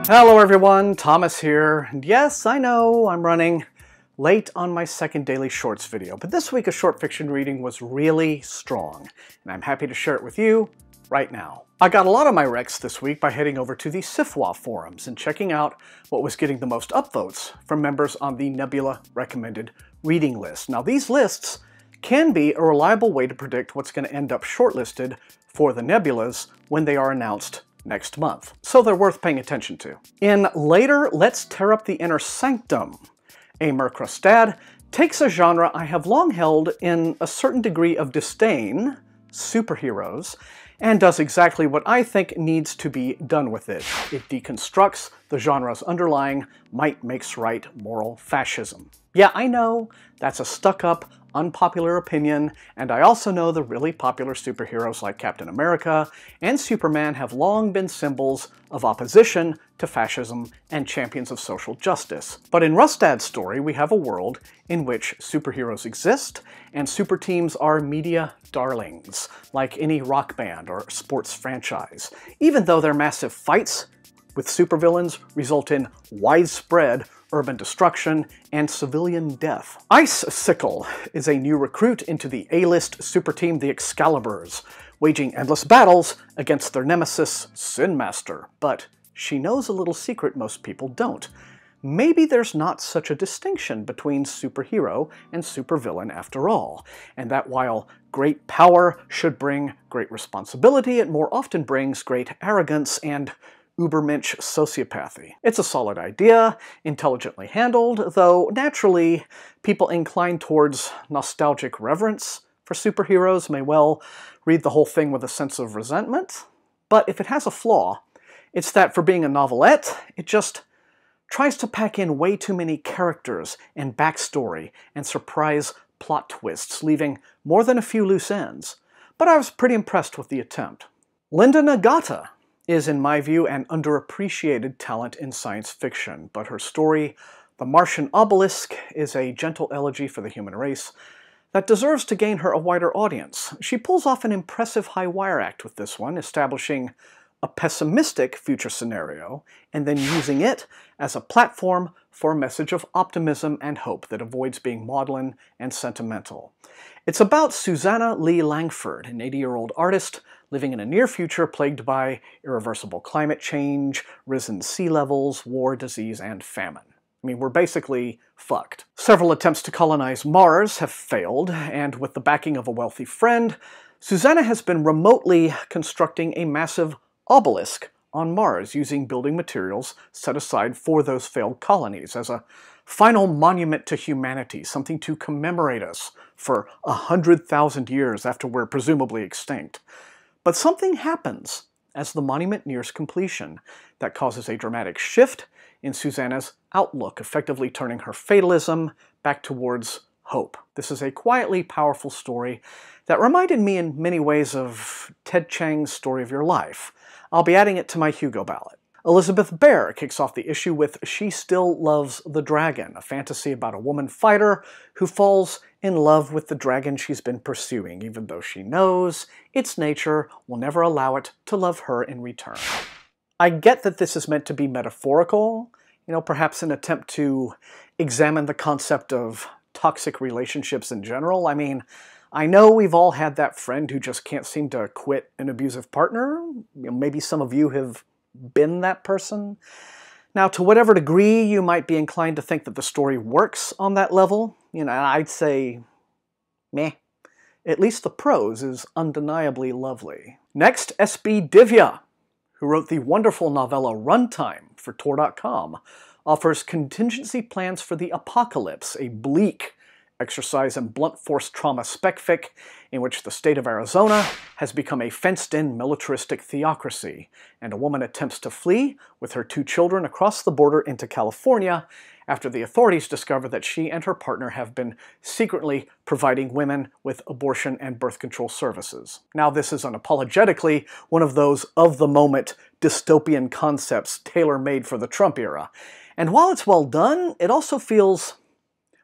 Hello everyone, Thomas here, and yes, I know I'm running late on my second daily shorts video, but this week a short fiction reading was really strong, and I'm happy to share it with you right now. I got a lot of my recs this week by heading over to the SFF180 forums and checking out what was getting the most upvotes from members on the Nebula recommended reading list. Now these lists can be a reliable way to predict what's going to end up shortlisted for the Nebulas when they are announced next month, so they're worth paying attention to. In Later, Let's Tear Up the Inner Sanctum, A. Merkrostad takes a genre I have long held in a certain degree of disdain, superheroes, and does exactly what I think needs to be done with it. It deconstructs the genre's underlying might makes right moral fascism. Yeah, I know, that's a stuck-up, unpopular opinion, and I also know the really popular superheroes like Captain America and Superman have long been symbols of opposition to fascism and champions of social justice. But in Rustad's story, we have a world in which superheroes exist, and super teams are media darlings, like any rock band or sports franchise, even though their massive fights with supervillains result in widespread urban destruction and civilian death. Icesickle is a new recruit into the A-list super team the Excaliburs, waging endless battles against their nemesis, Sin Master. But she knows a little secret most people don't. Maybe there's not such a distinction between superhero and supervillain after all, and that while great power should bring great responsibility, it more often brings great arrogance and ubermensch sociopathy. It's a solid idea, intelligently handled, though naturally people inclined towards nostalgic reverence for superheroes may well read the whole thing with a sense of resentment. But if it has a flaw, it's that for being a novelette, it just tries to pack in way too many characters and backstory and surprise plot twists, leaving more than a few loose ends. But I was pretty impressed with the attempt. Linda Nagata is, in my view, an underappreciated talent in science fiction, but her story, The Martian Obelisk, is a gentle elegy for the human race that deserves to gain her a wider audience. She pulls off an impressive high-wire act with this one, establishing a pessimistic future scenario, and then using it as a platform for a message of optimism and hope that avoids being maudlin and sentimental. It's about Susanna Lee Langford, an 80-year-old artist living in a near future plagued by irreversible climate change, risen sea levels, war, disease, and famine. I mean, we're basically fucked. Several attempts to colonize Mars have failed, and with the backing of a wealthy friend, Susanna has been remotely constructing a massive obelisk on Mars using building materials set aside for those failed colonies as a final monument to humanity, something to commemorate us for 100,000 years after we're presumably extinct. But something happens as the monument nears completion that causes a dramatic shift in Susanna's outlook, effectively turning her fatalism back towards hope. This is a quietly powerful story that reminded me in many ways of Ted Chiang's Story of Your Life. I'll be adding it to my Hugo ballot. Elizabeth Bear kicks off the issue with She Still Loves the Dragon, a fantasy about a woman fighter who falls in love with the dragon she's been pursuing, even though she knows its nature will never allow it to love her in return. I get that this is meant to be metaphorical, perhaps an attempt to examine the concept of toxic relationships in general. I mean, I know we've all had that friend who just can't seem to quit an abusive partner. Maybe some of you have been that person. Now, to whatever degree you might be inclined to think that the story works on that level, I'd say, meh. At least the prose is undeniably lovely. Next, S.B. Divya, who wrote the wonderful novella Runtime for Tor.com, offers contingency plans for the apocalypse, a bleak exercise in blunt force trauma specfic in which the state of Arizona has become a fenced-in militaristic theocracy, and a woman attempts to flee with her 2 children across the border into California after the authorities discover that she and her partner have been secretly providing women with abortion and birth control services. Now, this is unapologetically one of those of-the-moment dystopian concepts tailor-made for the Trump era. And while it's well done, it also feels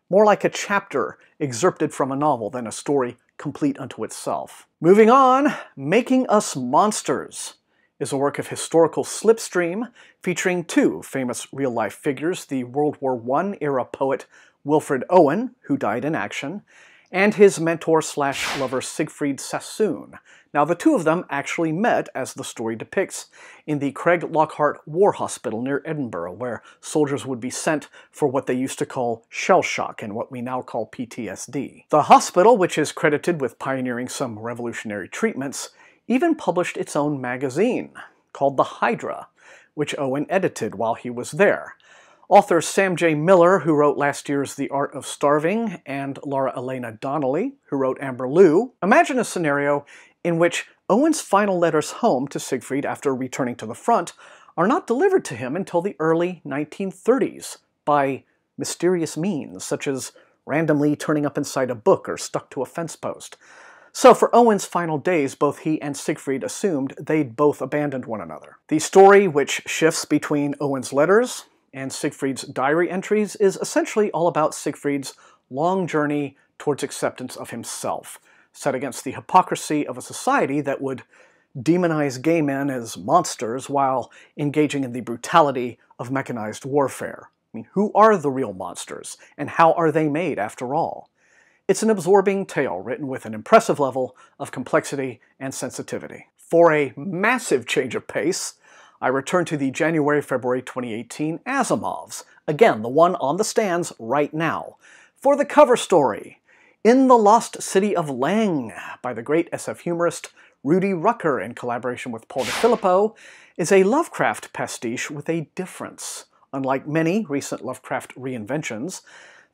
more like a chapter excerpted from a novel than a story complete unto itself. Moving on, Making Us Monsters is a work of historical slipstream featuring two famous real-life figures, the World War I era poet Wilfred Owen, who died in action, and his mentor-slash-lover Siegfried Sassoon. Now, the two of them actually met, as the story depicts, in the Craig Lockhart War Hospital near Edinburgh, where soldiers would be sent for what they used to call shell shock and what we now call PTSD. The hospital, which is credited with pioneering some revolutionary treatments, even published its own magazine, called The Hydra, which Owen edited while he was there. Authors Sam J. Miller, who wrote last year's The Art of Starving, and Laura Elena Donnelly, who wrote Amber Lou, imagine a scenario in which Owen's final letters home to Siegfried after returning to the front are not delivered to him until the early 1930s by mysterious means, such as randomly turning up inside a book or stuck to a fence post. So for Owen's final days, both he and Siegfried assumed they'd both abandoned one another. The story, which shifts between Owen's letters and Siegfried's diary entries, is essentially all about Siegfried's long journey towards acceptance of himself, set against the hypocrisy of a society that would demonize gay men as monsters while engaging in the brutality of mechanized warfare. I mean, who are the real monsters, and how are they made, after all? It's an absorbing tale written with an impressive level of complexity and sensitivity. For a massive change of pace, I return to the January-February 2018 Asimovs, again, the one on the stands right now, for the cover story, In the Lost City of Lahn, by the great SF humorist Rudy Rucker in collaboration with Paul DeFilippo, is a Lovecraft pastiche with a difference. Unlike many recent Lovecraft reinventions,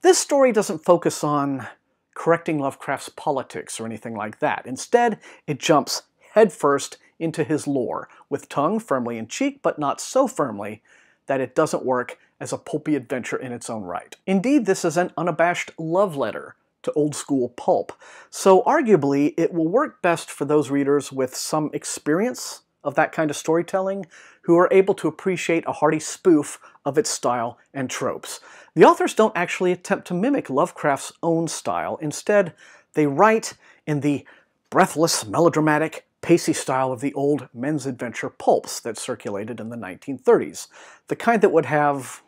this story doesn't focus on correcting Lovecraft's politics or anything like that. Instead, it jumps headfirst into his lore, with tongue firmly in cheek, but not so firmly that it doesn't work as a pulpy adventure in its own right. Indeed, this is an unabashed love letter to old-school pulp, so arguably it will work best for those readers with some experience of that kind of storytelling who are able to appreciate a hearty spoof of its style and tropes. The authors don't actually attempt to mimic Lovecraft's own style. Instead, they write in the breathless, melodramatic, pacey style of the old men's adventure pulps that circulated in the 1930s. The kind that would have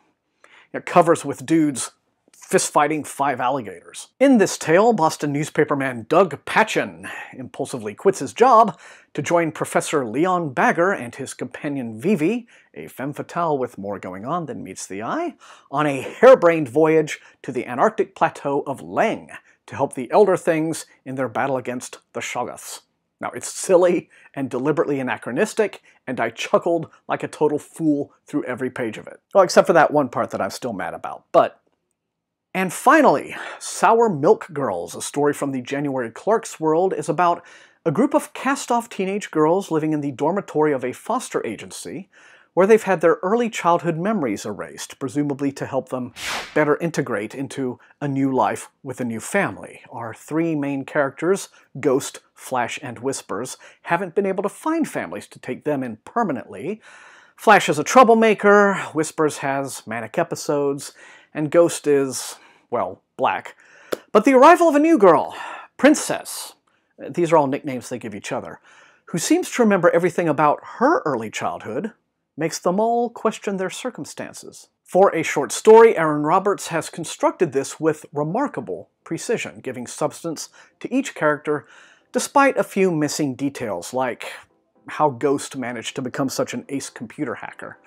covers with dudes fist-fighting 5 alligators. In this tale, Boston newspaperman Doug Patchen impulsively quits his job to join Professor Leon Bagger and his companion Vivi, a femme fatale with more going on than meets the eye, on a harebrained voyage to the Antarctic plateau of Lahn to help the Elder Things in their battle against the Shoggoths. Now, it's silly and deliberately anachronistic, and I chuckled like a total fool through every page of it. Well, except for that one part that I'm still mad about, but... And finally, Sour Milk Girls, a story from the January Clark's world, is about a group of cast-off teenage girls living in the dormitory of a foster agency where they've had their early childhood memories erased, presumably to help them better integrate into a new life with a new family. Our 3 main characters, Ghost, Flash, and Whispers, haven't been able to find families to take them in permanently. Flash is a troublemaker, Whispers has manic episodes, and Ghost is, well, black. But the arrival of a new girl, Princess, these are all nicknames they give each other, who seems to remember everything about her early childhood, makes them all question their circumstances. For a short story, Aaron Roberts has constructed this with remarkable precision, giving substance to each character despite a few missing details, like how Ghost managed to become such an ace computer hacker.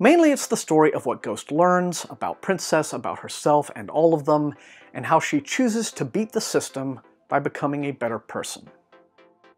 Mainly it's the story of what Ghost learns about Princess, about herself and all of them, and how she chooses to beat the system by becoming a better person.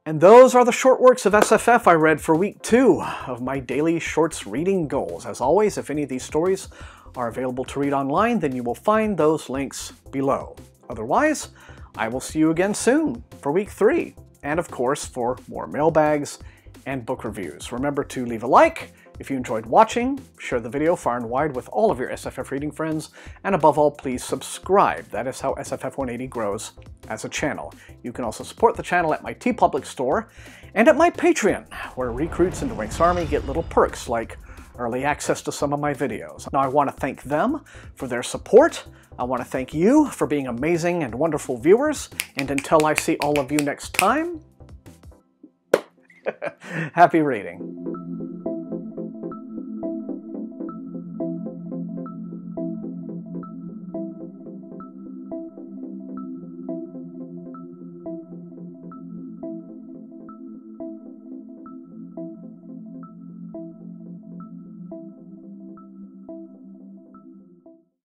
And those are the short works of SFF I read for week 2 of my daily shorts reading goals. As always, if any of these stories are available to read online, then you will find those links below. Otherwise, I will see you again soon for week 3, and of course for more mailbags and book reviews. Remember to leave a like if you enjoyed watching, share the video far and wide with all of your SFF reading friends, and above all, please subscribe. That is how SFF180 grows as a channel. You can also support the channel at my TeePublic store and at my Patreon, where recruits into Wink's Army get little perks like early access to some of my videos. Now, I want to thank them for their support. I want to thank you for being amazing and wonderful viewers, and until I see all of you next time, Happy reading.